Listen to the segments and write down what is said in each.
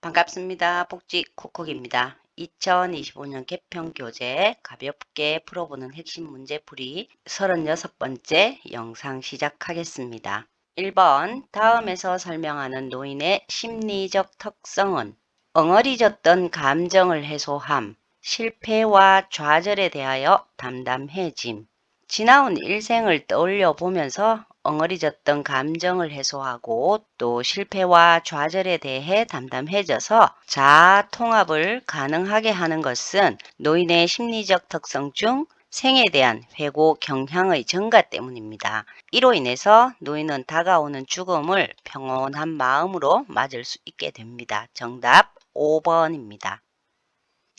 반갑습니다. 복지 쿡쿡입니다. 2025년 개편 교재 가볍게 풀어보는 핵심 문제풀이 36번째 영상 시작하겠습니다. 1번 다음에서 설명하는 노인의 심리적 특성은 엉어리졌던 감정을 해소함, 실패와 좌절에 대하여 담담해짐. 지나온 일생을 떠올려 보면서 엉어리졌던 감정을 해소하고 또 실패와 좌절에 대해 담담해져서 자아 통합을 가능하게 하는 것은 노인의 심리적 특성 중 생에 대한 회고 경향의 증가 때문입니다. 이로 인해서 노인은 다가오는 죽음을 평온한 마음으로 맞을 수 있게 됩니다. 정답 5번입니다.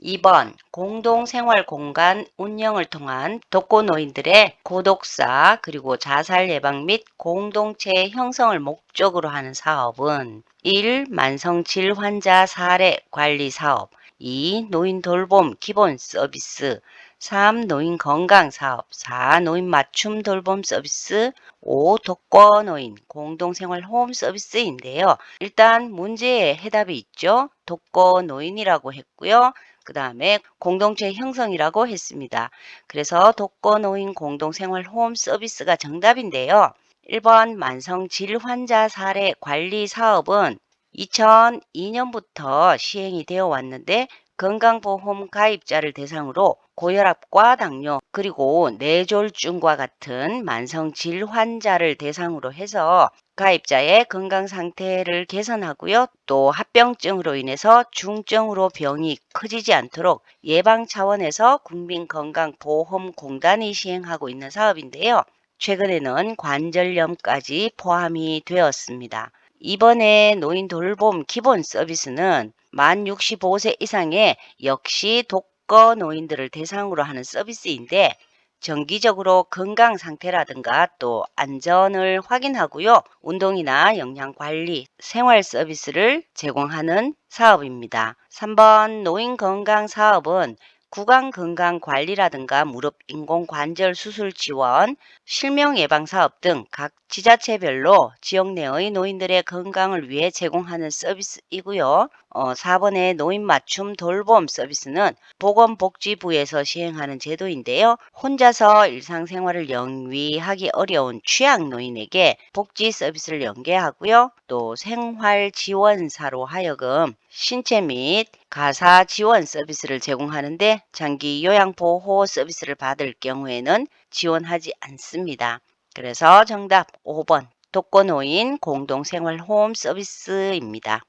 2번 공동생활공간 운영을 통한 독거노인들의 고독사 그리고 자살 예방 및 공동체 형성을 목적으로 하는 사업은 1. 만성질 환자 사례 관리 사업 2. 노인 돌봄 기본 서비스 3. 노인 건강 사업 4. 노인 맞춤 돌봄 서비스 5. 독거노인 공동생활 홈 서비스인데요. 일단 문제에 해답이 있죠. 독거노인이라고 했고요. 그 다음에 공동체 형성이라고 했습니다. 그래서 독거노인 공동생활 홈 서비스가 정답인데요. 1번 만성질 환자 사례 관리 사업은 2002년부터 시행이 되어 왔는데 건강보험 가입자를 대상으로 고혈압과 당뇨 그리고 뇌졸중과 같은 만성질 환자를 대상으로 해서 가입자의 건강 상태를 개선하고요. 또 합병증으로 인해서 중증으로 병이 커지지 않도록 예방 차원에서 국민건강보험공단이 시행하고 있는 사업인데요. 최근에는 관절염까지 포함이 되었습니다. 이번에 노인 돌봄 기본 서비스는 만 65세 이상의 역시 독거 노인들을 대상으로 하는 서비스인데 정기적으로 건강 상태라든가 또 안전을 확인하고요. 운동이나 영양 관리, 생활 서비스를 제공하는 사업입니다. 3번 노인 건강 사업은 구강 건강 관리라든가 무릎 인공관절 수술 지원, 실명 예방 사업 등 각 지자체별로 지역 내의 노인들의 건강을 위해 제공하는 서비스이고요. 4번의 노인 맞춤 돌봄 서비스는 보건복지부에서 시행하는 제도인데요. 혼자서 일상생활을 영위하기 어려운 취약 노인에게 복지 서비스를 연계하고요. 또 생활지원사로 하여금 신체 및 가사 지원 서비스를 제공하는데 장기 요양보호 서비스를 받을 경우에는 지원하지 않습니다. 그래서 정답 5번 독거노인 공동생활홈 서비스입니다.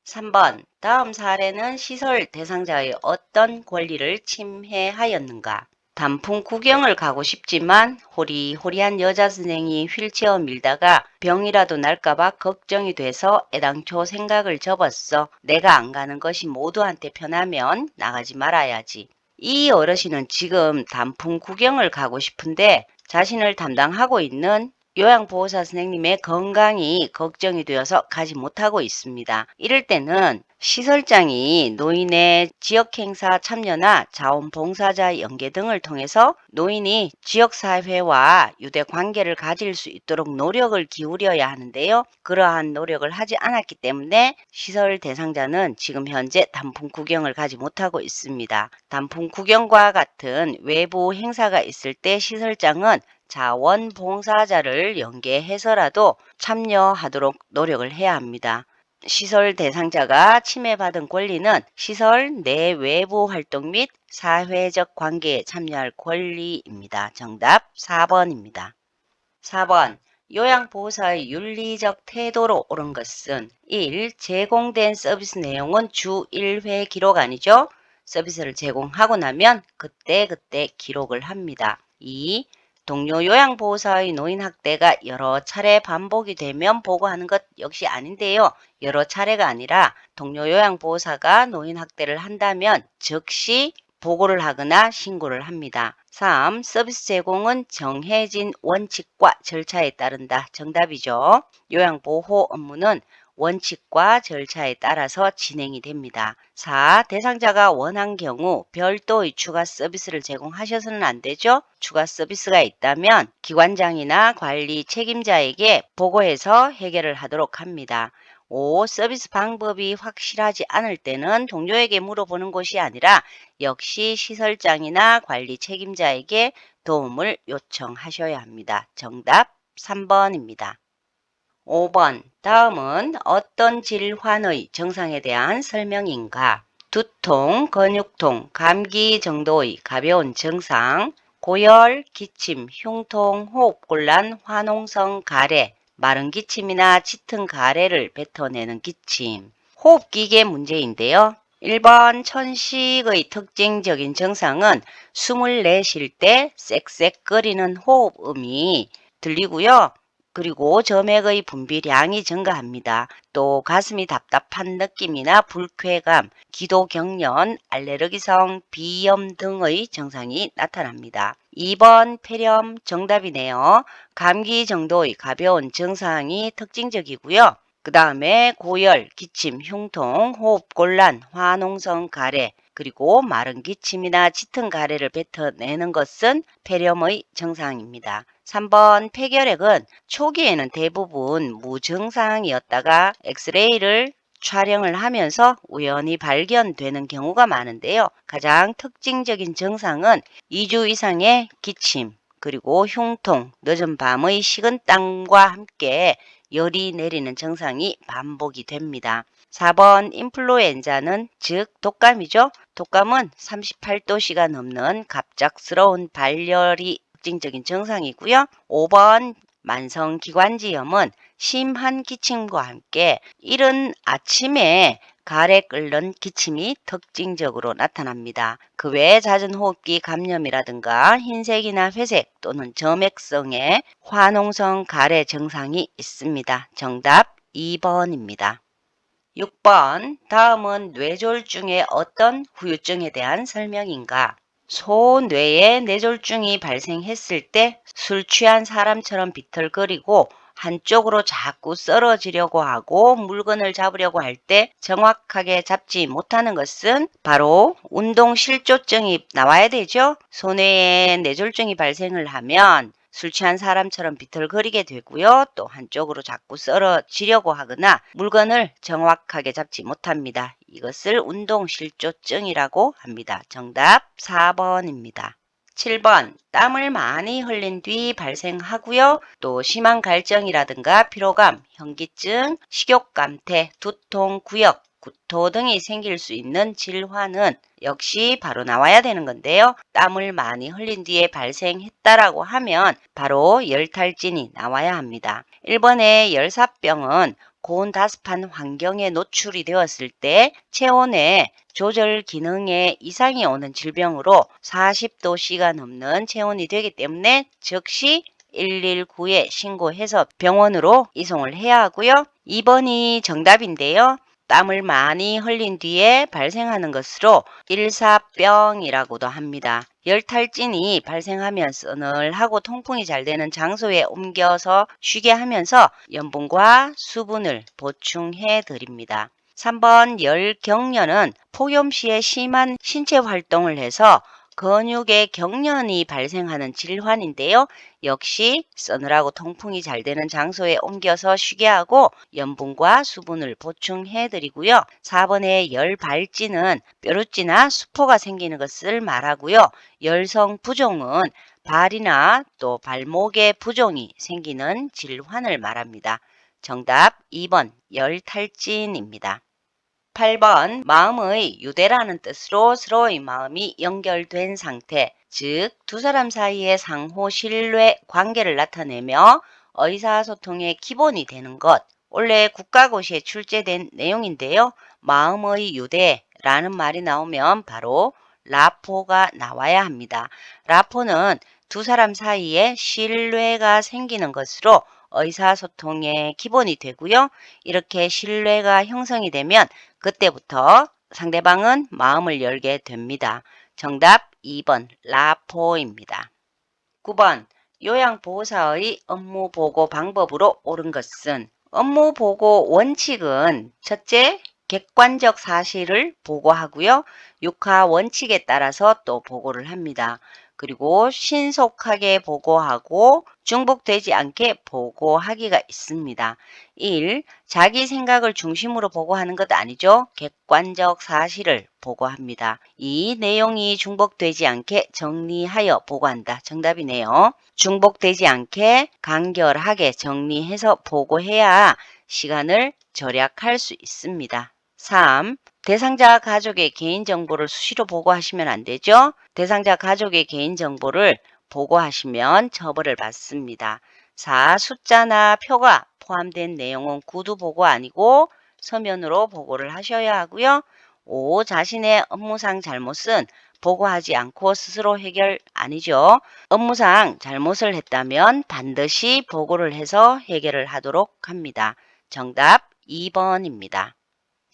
3번 다음 사례는 시설 대상자의 어떤 권리를 침해하였는가? 단풍 구경을 가고 싶지만 호리호리한 여자 선생이 휠체어 밀다가 병이라도 날까봐 걱정이 돼서 애당초 생각을 접었어. 내가 안 가는 것이 모두한테 편하면 나가지 말아야지. 이 어르신은 지금 단풍 구경을 가고 싶은데 자신을 담당하고 있는 요양보호사 선생님의 건강이 걱정이 되어서 가지 못하고 있습니다. 이럴 때는 시설장이 노인의 지역행사 참여나 자원봉사자 연계 등을 통해서 노인이 지역사회와 유대관계를 가질 수 있도록 노력을 기울여야 하는데요. 그러한 노력을 하지 않았기 때문에 시설 대상자는 지금 현재 단풍 구경을 가지 못하고 있습니다. 단풍 구경과 같은 외부 행사가 있을 때 시설장은 자원봉사자를 연계해서라도 참여하도록 노력을 해야 합니다. 시설 대상자가 침해받은 권리는 시설 내 외부 활동 및 사회적 관계에 참여할 권리입니다. 정답 4번입니다. 4번 요양보호사의 윤리적 태도로 옳은 것은 1. 제공된 서비스 내용은 주 1회 기록 아니죠? 서비스를 제공하고 나면 그때그때 기록을 합니다. 2. 동료 요양보호사의 노인학대가 여러 차례 반복이 되면 보고하는 것 역시 아닌데요. 여러 차례가 아니라 동료 요양보호사가 노인학대를 한다면 즉시 보고를 하거나 신고를 합니다. 3. 서비스 제공은 정해진 원칙과 절차에 따른다. 정답이죠. 요양보호 업무는 원칙과 절차에 따라서 진행이 됩니다. 4. 대상자가 원한 경우 별도의 추가 서비스를 제공하셔서는 안 되죠. 추가 서비스가 있다면 기관장이나 관리 책임자에게 보고해서 해결을 하도록 합니다. 5. 서비스 방법이 확실하지 않을 때는 동료에게 물어보는 것이 아니라 역시 시설장이나 관리 책임자에게 도움을 요청하셔야 합니다. 정답 3번입니다. 5번. 다음은 어떤 질환의 증상에 대한 설명인가? 두통, 근육통, 감기 정도의 가벼운 증상, 고열, 기침, 흉통, 호흡곤란, 화농성 가래, 마른 기침이나 짙은 가래를 뱉어내는 기침, 호흡기계 문제인데요. 1번 천식의 특징적인 증상은 숨을 내쉴 때 쌕쌕거리는 호흡음이 들리고요. 그리고 점액의 분비량이 증가합니다. 또 가슴이 답답한 느낌이나 불쾌감, 기도경련, 알레르기성 비염 등의 증상이 나타납니다. 2번 폐렴 정답이네요. 감기 정도의 가벼운 증상이 특징적이고요. 그 다음에 고열, 기침, 흉통, 호흡곤란, 화농성 가래, 그리고 마른 기침이나 짙은 가래를 뱉어내는 것은 폐렴의 증상입니다. 3번 폐결핵은 초기에는 대부분 무증상이었다가 엑스레이를 촬영을 하면서 우연히 발견되는 경우가 많은데요. 가장 특징적인 증상은 2주 이상의 기침, 그리고 흉통, 늦은 밤의 식은땀과 함께 열이 내리는 증상이 반복이 됩니다. 4번 인플루엔자는 즉 독감이죠. 독감은 38도씨가 넘는 갑작스러운 발열이 특징적인 증상이고요. 5번 만성기관지염은 심한 기침과 함께 이른 아침에 가래 끓는 기침이 특징적으로 나타납니다. 그 외에 잦은 호흡기 감염이라든가 흰색이나 회색 또는 점액성의 화농성 가래 증상이 있습니다. 정답 2번입니다. 6번 다음은 뇌졸중의 어떤 후유증에 대한 설명인가? 소뇌에 뇌졸중이 발생했을 때 술 취한 사람처럼 비틀거리고 한쪽으로 자꾸 쓰러지려고 하고 물건을 잡으려고 할 때 정확하게 잡지 못하는 것은 바로 운동실조증이 나와야 되죠. 소뇌에 뇌졸중이 발생을 하면 술 취한 사람처럼 비틀거리게 되고요. 또 한쪽으로 자꾸 쓰러지려고 하거나 물건을 정확하게 잡지 못합니다. 이것을 운동실조증이라고 합니다. 정답 4번입니다. 7번 땀을 많이 흘린 뒤 발생하고요. 또 심한 갈증이라든가 피로감, 현기증, 식욕감퇴, 두통, 구역, 구토 등이 생길 수 있는 질환은 역시 바로 나와야 되는 건데요. 땀을 많이 흘린 뒤에 발생했다라고 하면 바로 열탈진이 나와야 합니다. 1번의 열사병은 고온다습한 환경에 노출이 되었을 때 체온의 조절 기능에 이상이 오는 질병으로 40도씨가 넘는 체온이 되기 때문에 즉시 119에 신고해서 병원으로 이송을 해야 하고요. 2번이 정답인데요. 땀을 많이 흘린 뒤에 발생하는 것으로 일사병이라고도 합니다. 열탈진이 발생하면 서늘하고 통풍이 잘 되는 장소에 옮겨서 쉬게 하면서 염분과 수분을 보충해 드립니다. 3번 열경련은 폭염 시에 심한 신체 활동을 해서 근육의 경련이 발생하는 질환인데요. 역시 서늘하고 통풍이 잘 되는 장소에 옮겨서 쉬게 하고 염분과 수분을 보충해 드리고요. 4번의 열발진은 뾰루지나 수포가 생기는 것을 말하고요. 열성 부종은 발이나 또 발목에 부종이 생기는 질환을 말합니다. 정답 2번 열탈진입니다. 8번 마음의 유대라는 뜻으로 서로의 마음이 연결된 상태, 즉 두 사람 사이의 상호 신뢰 관계를 나타내며 의사소통의 기본이 되는 것. 원래 국가고시에 출제된 내용인데요. 마음의 유대라는 말이 나오면 바로 라포가 나와야 합니다. 라포는 두 사람 사이에 신뢰가 생기는 것으로 의사소통의 기본이 되고요. 이렇게 신뢰가 형성이 되면 그때부터 상대방은 마음을 열게 됩니다. 정답 2번 라포입니다. 9번 요양보호사의 업무보고 방법으로 옳은 것은 업무보고 원칙은 첫째, 객관적 사실을 보고하고요. 육하 원칙에 따라서 또 보고를 합니다. 그리고 신속하게 보고하고 중복되지 않게 보고하기가 있습니다. 1. 자기 생각을 중심으로 보고하는 것 아니죠. 객관적 사실을 보고합니다. 2. 내용이 중복되지 않게 정리하여 보고한다. 정답이네요. 중복되지 않게 간결하게 정리해서 보고해야 시간을 절약할 수 있습니다. 3. 대상자 가족의 개인정보를 수시로 보고하시면 안 되죠. 대상자 가족의 개인정보를 보고하시면 처벌을 받습니다. 4. 숫자나 표가 포함된 내용은 구두 보고 아니고 서면으로 보고를 하셔야 하고요. 5. 자신의 업무상 잘못은 보고하지 않고 스스로 해결 아니죠. 업무상 잘못을 했다면 반드시 보고를 해서 해결을 하도록 합니다. 정답 2번입니다.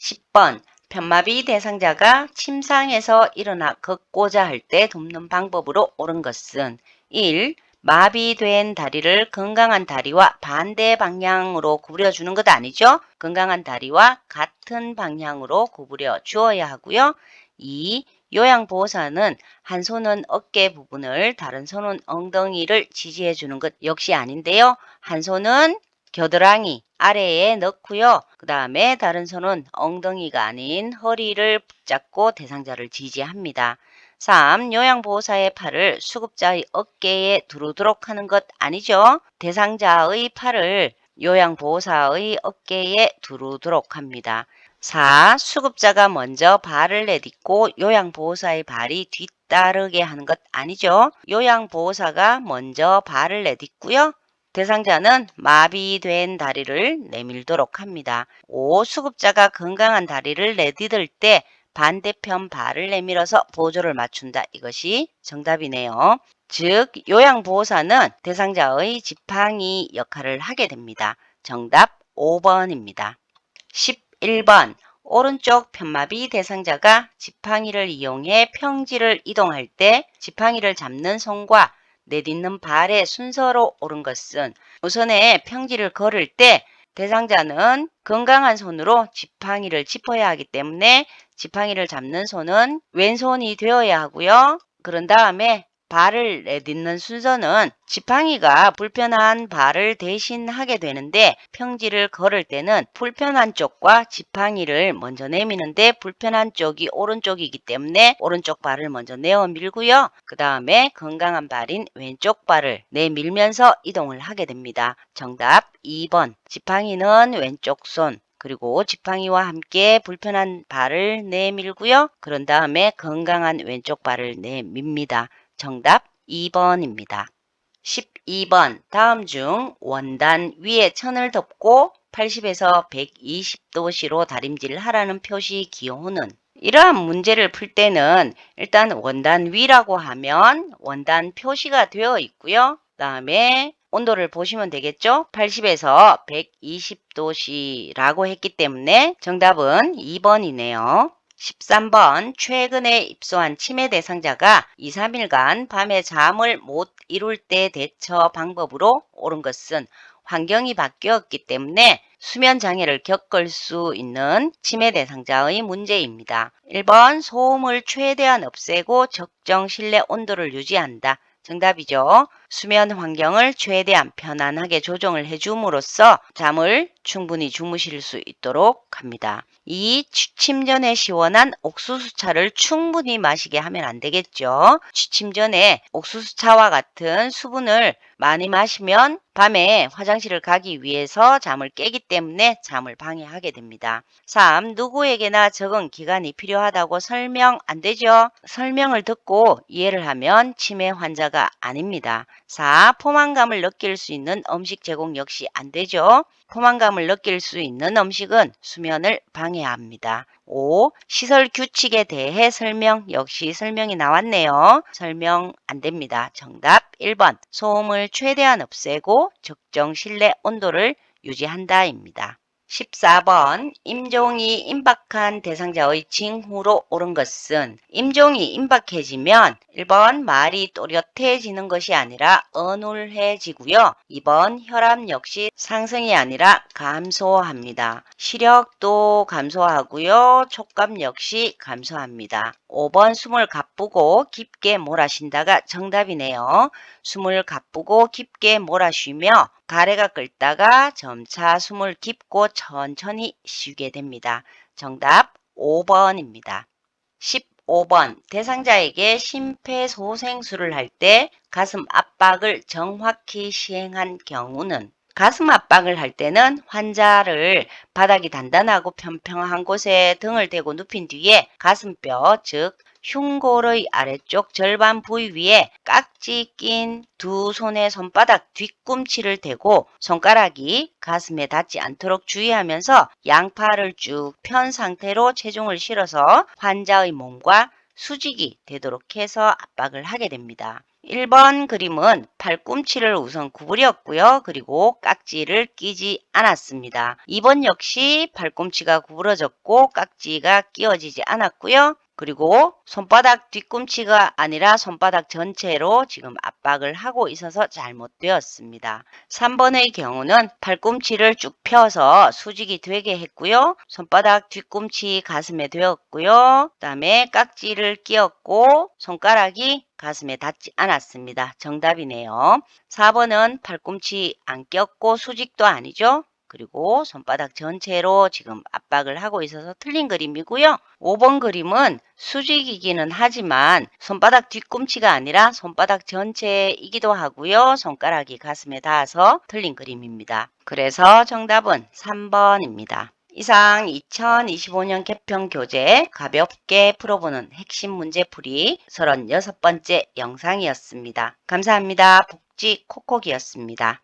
10번 편마비 대상자가 침상에서 일어나 걷고자 할 때 돕는 방법으로 옳은 것은 1. 마비된 다리를 건강한 다리와 반대 방향으로 구부려 주는 것 아니죠? 건강한 다리와 같은 방향으로 구부려 주어야 하고요. 2. 요양보호사는 한 손은 어깨 부분을 다른 손은 엉덩이를 지지해 주는 것 역시 아닌데요. 한 손은 겨드랑이 아래에 넣고요. 그 다음에 다른 손은 엉덩이가 아닌 허리를 붙잡고 대상자를 지지합니다. 3. 요양보호사의 팔을 수급자의 어깨에 두르도록 하는 것 아니죠. 대상자의 팔을 요양보호사의 어깨에 두르도록 합니다. 4. 수급자가 먼저 발을 내딛고 요양보호사의 발이 뒤따르게 하는 것 아니죠. 요양보호사가 먼저 발을 내딛고요. 대상자는 마비된 다리를 내밀도록 합니다. 5. 수급자가 건강한 다리를 내디딜 때 반대편 발을 내밀어서 보조를 맞춘다. 이것이 정답이네요. 즉 요양보호사는 대상자의 지팡이 역할을 하게 됩니다. 정답 5번입니다. 11번 오른쪽 편마비 대상자가 지팡이를 이용해 평지를 이동할 때 지팡이를 잡는 손과 내딛는 발의 순서로 옳은 것은 우선에 평지를 걸을 때 대상자는 건강한 손으로 지팡이를 짚어야 하기 때문에 지팡이를 잡는 손은 왼손이 되어야 하고요. 그런 다음에 발을 내딛는 순서는 지팡이가 불편한 발을 대신하게 되는데 평지를 걸을 때는 불편한 쪽과 지팡이를 먼저 내미는데 불편한 쪽이 오른쪽이기 때문에 오른쪽 발을 먼저 내어 밀고요. 그 다음에 건강한 발인 왼쪽 발을 내밀면서 이동을 하게 됩니다. 정답 2번. 지팡이는 왼쪽 손, 그리고 지팡이와 함께 불편한 발을 내밀고요. 그런 다음에 건강한 왼쪽 발을 내밉니다. 정답 2번입니다. 12번 다음 중 원단 위에 천을 덮고 80에서 120도씨로 다림질을 하라는 표시 기호는 이러한 문제를 풀 때는 일단 원단 위라고 하면 원단 표시가 되어 있고요. 그 다음에 온도를 보시면 되겠죠. 80에서 120도씨라고 했기 때문에 정답은 2번이네요. 13번 최근에 입소한 치매 대상자가 2, 3일간 밤에 잠을 못 이룰 때 대처 방법으로 옳은 것은 환경이 바뀌었기 때문에 수면 장애를 겪을 수 있는 치매 대상자의 문제입니다. 1번 소음을 최대한 없애고 적정 실내 온도를 유지한다. 정답이죠. 수면 환경을 최대한 편안하게 조정을 해줌으로써 잠을 충분히 주무실 수 있도록 합니다. 2. 취침 전에 시원한 옥수수차를 충분히 마시게 하면 안 되겠죠. 취침 전에 옥수수차와 같은 수분을 많이 마시면 밤에 화장실을 가기 위해서 잠을 깨기 때문에 잠을 방해하게 됩니다. 3. 누구에게나 적응 기간이 필요하다고 설명 안 되죠. 설명을 듣고 이해를 하면 치매 환자가 아닙니다. 4. 포만감을 느낄 수 있는 음식 제공 역시 안 되죠. 포만감을 느낄 수 있는 음식은 수면을 방해합니다. 5. 시설 규칙에 대해 설명 역시 설명이 나왔네요. 설명 안 됩니다. 정답 1번. 소음을 최대한 없애고 적정 실내 온도를 유지한다입니다. 14번 임종이 임박한 대상자의 징후로 옳은 것은 임종이 임박해지면 1번 말이 또렷해지는 것이 아니라 어눌해지고요. 2번 혈압 역시 상승이 아니라 감소합니다. 시력도 감소하고요. 촉감 역시 감소합니다. 5번 숨을 가쁘고 깊게 몰아쉰다가 정답이네요. 숨을 가쁘고 깊게 몰아쉬며 가래가 끓다가 점차 숨을 깊고 천천히 쉬게 됩니다. 정답 5번입니다. 15번 대상자에게 심폐소생술을 할 때 가슴 압박을 정확히 시행한 경우는 가슴 압박을 할 때는 환자를 바닥이 단단하고 평평한 곳에 등을 대고 눕힌 뒤에 가슴뼈 즉 흉골의 아래쪽 절반 부위 위에 깍지 낀 두 손의 손바닥 뒤꿈치를 대고 손가락이 가슴에 닿지 않도록 주의하면서 양팔을 쭉 편 상태로 체중을 실어서 환자의 몸과 수직이 되도록 해서 압박을 하게 됩니다. 1번 그림은 팔꿈치를 우선 구부렸고요. 그리고 깍지를 끼지 않았습니다. 2번 역시 팔꿈치가 구부러졌고 깍지가 끼워지지 않았고요. 그리고 손바닥 뒤꿈치가 아니라 손바닥 전체로 지금 압박을 하고 있어서 잘못되었습니다. 3번의 경우는 팔꿈치를 쭉 펴서 수직이 되게 했고요. 손바닥 뒤꿈치 가슴에 되었고요. 그 다음에 깍지를 끼웠고 손가락이 가슴에 닿지 않았습니다. 정답이네요. 4번은 팔꿈치 안 꼈고 수직도 아니죠. 그리고 손바닥 전체로 지금 압박을 하고 있어서 틀린 그림이고요. 5번 그림은 수직이기는 하지만 손바닥 뒤꿈치가 아니라 손바닥 전체이기도 하고요. 손가락이 가슴에 닿아서 틀린 그림입니다. 그래서 정답은 3번입니다. 이상 2025년 개편 교재 가볍게 풀어보는 핵심 문제풀이 36번째 영상이었습니다. 감사합니다. 복지 콕콕이었습니다.